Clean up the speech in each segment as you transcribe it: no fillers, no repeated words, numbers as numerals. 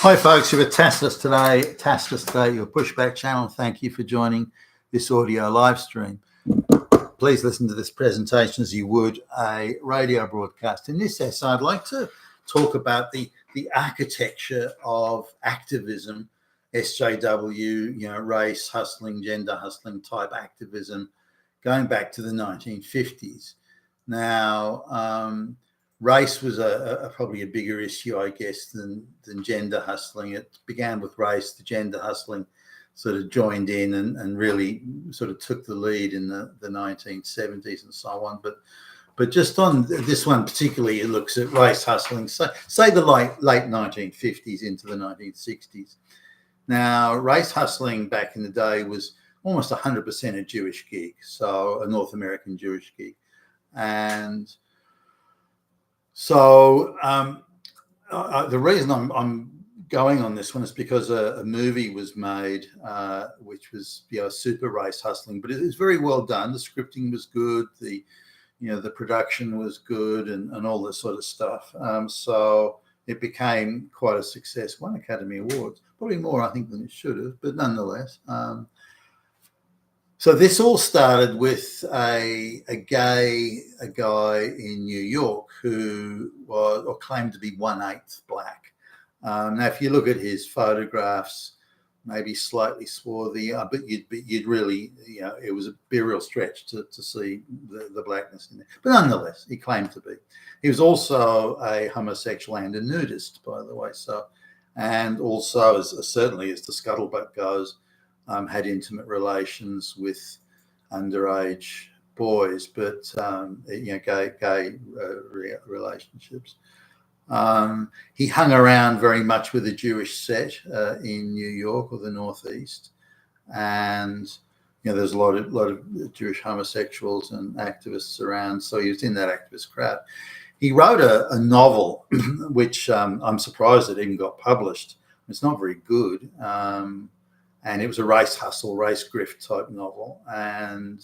Hi folks, you're with Tacitus today, your pushback channel. Thank you for joining this audio live stream. Please listen to this presentation as you would a radio broadcast. In this essay, I'd like to talk about the architecture of activism, SJW, race hustling, gender hustling type activism, going back to the 1950s. Now, race was probably a bigger issue, I guess, than gender hustling. It began with race. The gender hustling sort of joined in and really sort of took the lead in the 1970s and so on. But just on this one particularly, it looks at race hustling, say the late 1950s into the 1960s. Now, race hustling back in the day was almost 100% a Jewish gig, so a North American Jewish gig. And so the reason I'm going on this one is because a movie was made, which was super race hustling, but it was very well done. The scripting was good, the production was good, and all this sort of stuff. So it became quite a success. Won Academy Awards, probably more I think than it should have, but nonetheless. So this all started with a guy in New York who was or claimed to be 1/8 black. Now, if you look at his photographs, maybe slightly swarthy, but you'd really, it was a real stretch to see the blackness in there. But nonetheless, he claimed to be. He was also a homosexual and a nudist, by the way. So, and also, certainly as the scuttlebutt goes, had intimate relations with underage boys, but gay relationships. He hung around very much with a Jewish set in New York or the Northeast, and there's a lot of Jewish homosexuals and activists around. So he was in that activist crowd. He wrote a novel, which I'm surprised it even got published. It's not very good. And it was a race hustle, race grift type novel, and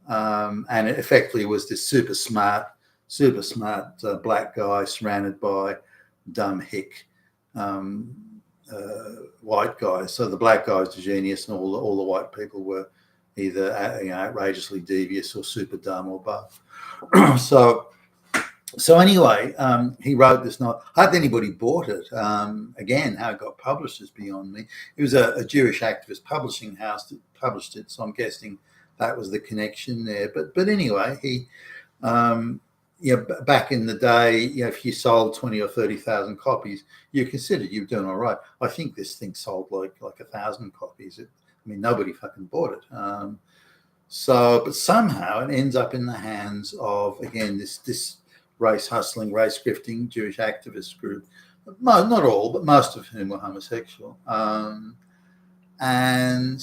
it effectively was this super smart black guy surrounded by dumb hick white guys. So the black guy was the genius, and all the white people were either outrageously devious or super dumb or both. So anyway, he wrote this novel. Hardly anybody bought it. Again, how it got published is beyond me. It was a Jewish activist publishing house that published it, so I'm guessing that was the connection there. But anyway, he, back in the day, if you sold 20 or 30,000 copies, you considered you were doing all right. I think this thing sold like 1,000 copies. Nobody fucking bought it. But somehow it ends up in the hands of, again, this race hustling, race grifting Jewish activist group, not all, but most of whom were homosexual. And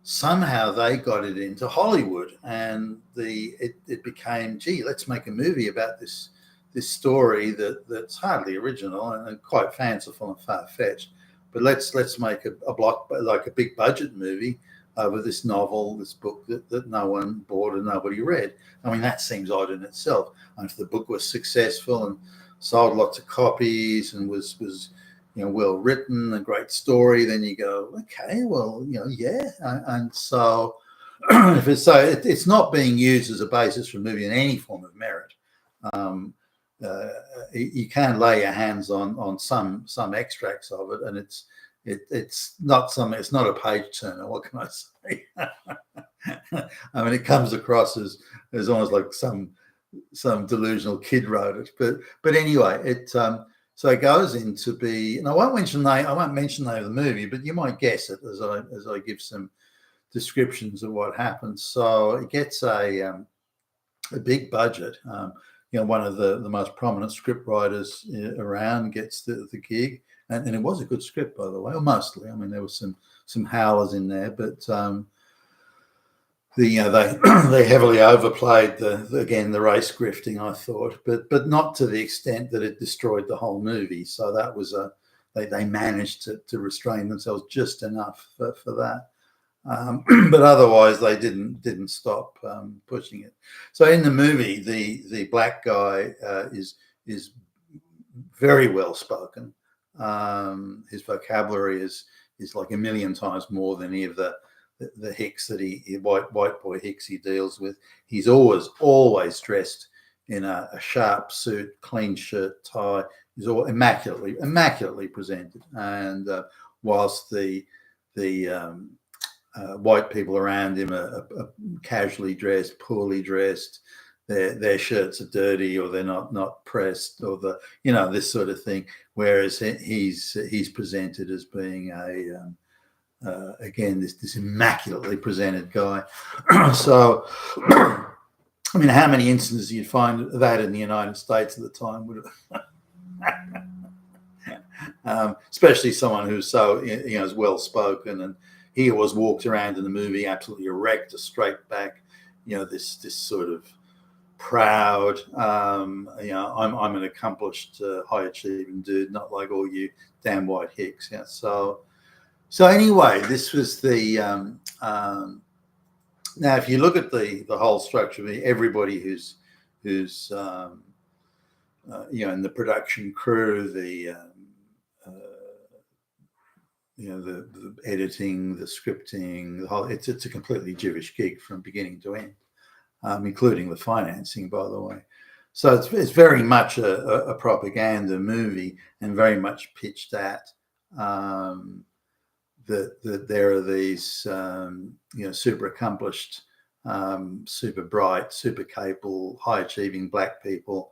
somehow they got it into Hollywood, and it became, let's make a movie about this story that's hardly original and quite fanciful and far-fetched. But let's make a big budget movie over this novel, this book that no one bought and nobody read. That seems odd in itself. And if the book was successful and sold lots of copies and was well written, a great story, then you go, okay, well, yeah. And so it's not being used as a basis for a movie in any form of merit. You can lay your hands on some extracts of it, and it's not a page turner. What can I say? It comes across as almost like some delusional kid wrote it. But anyway, so it goes into be, and I won't mention the name of the movie, but you might guess it as I give some descriptions of what happens. So it gets a big budget. One of the most prominent script writers around gets the gig. And it was a good script, by the way, or mostly. There was some howlers in there, but they heavily overplayed the race grifting, I thought, but not to the extent that it destroyed the whole movie. So that was they managed to restrain themselves just enough for that. But otherwise they didn't stop pushing it. So in the movie, the black guy is very well spoken. His vocabulary is like a million times more than any of the hicks that white boy hicks he deals with. He's always dressed in a sharp suit, clean shirt, tie. He's all immaculately presented. And whilst the white people around him are casually dressed, poorly dressed, their shirts are dirty, or they're not pressed, or this sort of thing. Whereas he's presented as being again this immaculately presented guy. So, I mean, how many instances you'd find that in the United States at the time would have, especially someone who's so is well spoken, and he always walked around in the movie absolutely erect, a straight back, this sort of proud, I'm an accomplished, high achieving dude, not like all you damn white hicks. Yeah. So anyway, this was the. Now, if you look at the whole structure, everybody who's in the production crew, the editing, the scripting, the whole, it's a completely Jewish gig from beginning to end, including the financing, by the way. So it's very much a propaganda movie, and very much pitched at that there are these super accomplished, super bright, super capable, high achieving black people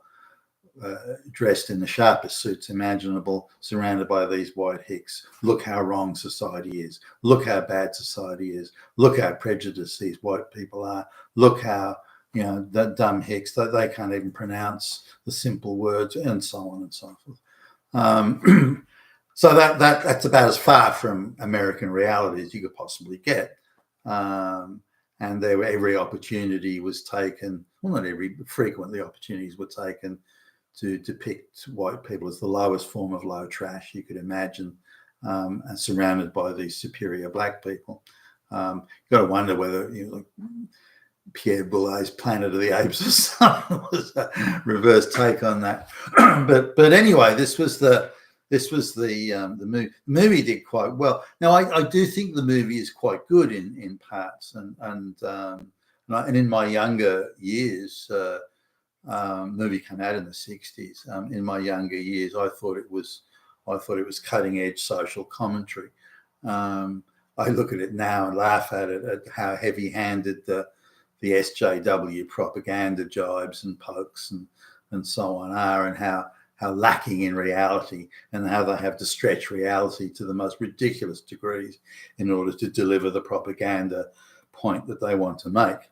dressed in the sharpest suits imaginable, surrounded by these white hicks. Look how wrong society is. Look how bad society is. Look how prejudiced these white people are. Look how the dumb hicks, they can't even pronounce the simple words, and so on and so forth. So that's about as far from American reality as you could possibly get. And every opportunity was taken, well, not every, but frequently opportunities were taken to depict white people as the lowest form of low trash you could imagine, and surrounded by these superior black people. You've got to wonder whether Pierre Boulez's Planet of the Apes or something was a reverse take on that. but anyway, this was the movie. The movie did quite well. Now, I do think the movie is quite good in parts, and in my younger years, movie came out in the 60s. In my younger years, I thought it was cutting edge social commentary. I look at it now and laugh at it, at how heavy handed the SJW propaganda jibes and pokes and so on are, and how lacking in reality, and how they have to stretch reality to the most ridiculous degrees in order to deliver the propaganda point that they want to make.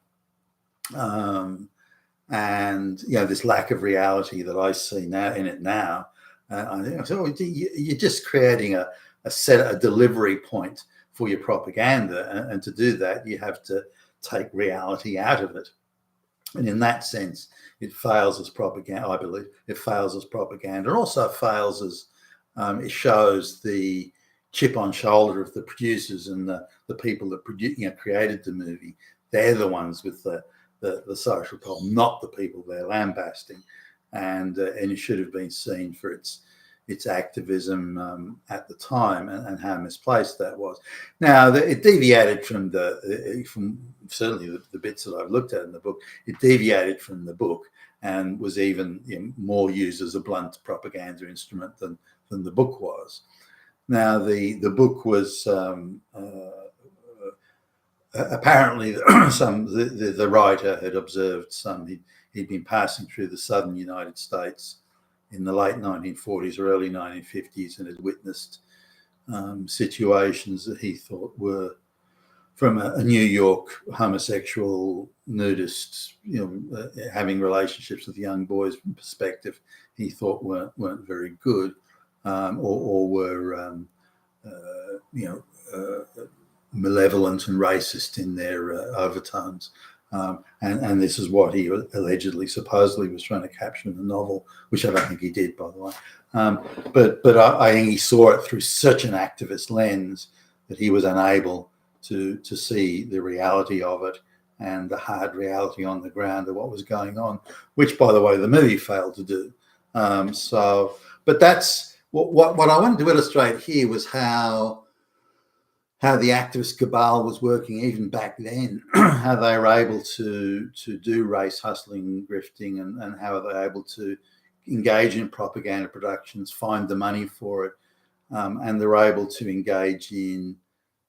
And this lack of reality that I see now in it now, I think you're just creating a delivery point for your propaganda, and to do that you have to take reality out of it. And in that sense, it fails as propaganda. I believe it fails as propaganda, and also fails as it shows the chip on shoulder of the producers and the people that created the movie. They're the ones with the social problem, not the people they're lambasting. And it should have been seen for its activism at the time, and how misplaced that was. Now, it deviated from certainly the bits that I've looked at in the book. It deviated from the book and was even more used as a blunt propaganda instrument than the book was. Now, the book was apparently the writer had observed he'd been passing through the southern United States in the late 1940s or early 1950s, and had witnessed situations that he thought were, from a New York homosexual nudist, having relationships with young boys perspective, he thought weren't very good, or were malevolent and racist in their overtones. And this is what he supposedly was trying to capture in the novel, which I don't think he did, by the way. But I think he saw it through such an activist lens that he was unable to see the reality of it, and the hard reality on the ground of what was going on, which, by the way, the movie failed to do. But that's What I wanted to illustrate here was how the activist cabal was working even back then, how they were able to do race hustling and grifting, and how they were able to engage in propaganda productions, find the money for it, and they're able to engage in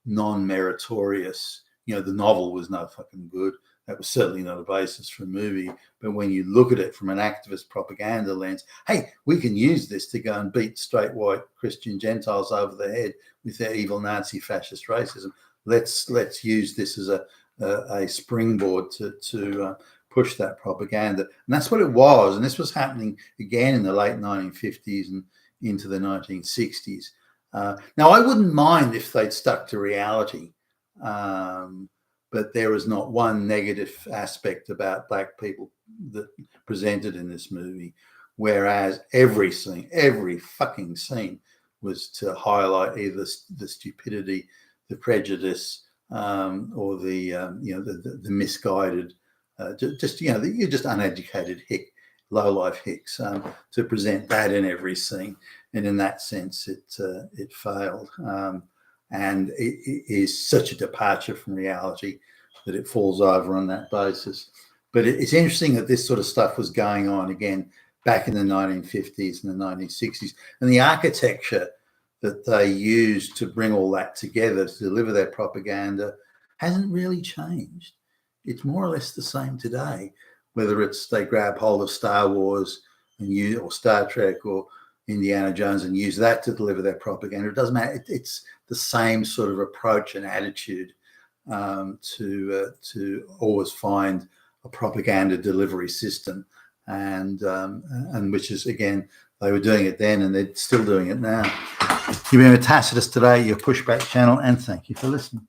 non-meritorious. The novel was no fucking good. That was certainly not a basis for a movie. But when you look at it from an activist propaganda lens, hey, we can use this to go and beat straight white Christian Gentiles over the head with their evil Nazi fascist racism. Let's use this as a springboard to push that propaganda. And that's what it was. And this was happening again in the late 1950s and into the 1960s. Now, I wouldn't mind if they'd stuck to reality. But there was not one negative aspect about black people that presented in this movie, whereas every fucking scene was to highlight either the stupidity, the prejudice, or the misguided, you're just uneducated hick, low-life hicks, to present that in every scene. And in that sense, it failed. And it is such a departure from reality that it falls over on that basis. But it's interesting that this sort of stuff was going on again back in the 1950s and the 1960s. And the architecture that they used to bring all that together to deliver their propaganda hasn't really changed. It's more or less the same today, whether it's they grab hold of Star Wars or Star Trek or Indiana Jones and use that to deliver their propaganda. It doesn't matter. It's the same sort of approach and attitude to always find a propaganda delivery system, and which is, again, they were doing it then and they're still doing it now. You've been with Tacitus today, your pushback channel, and thank you for listening.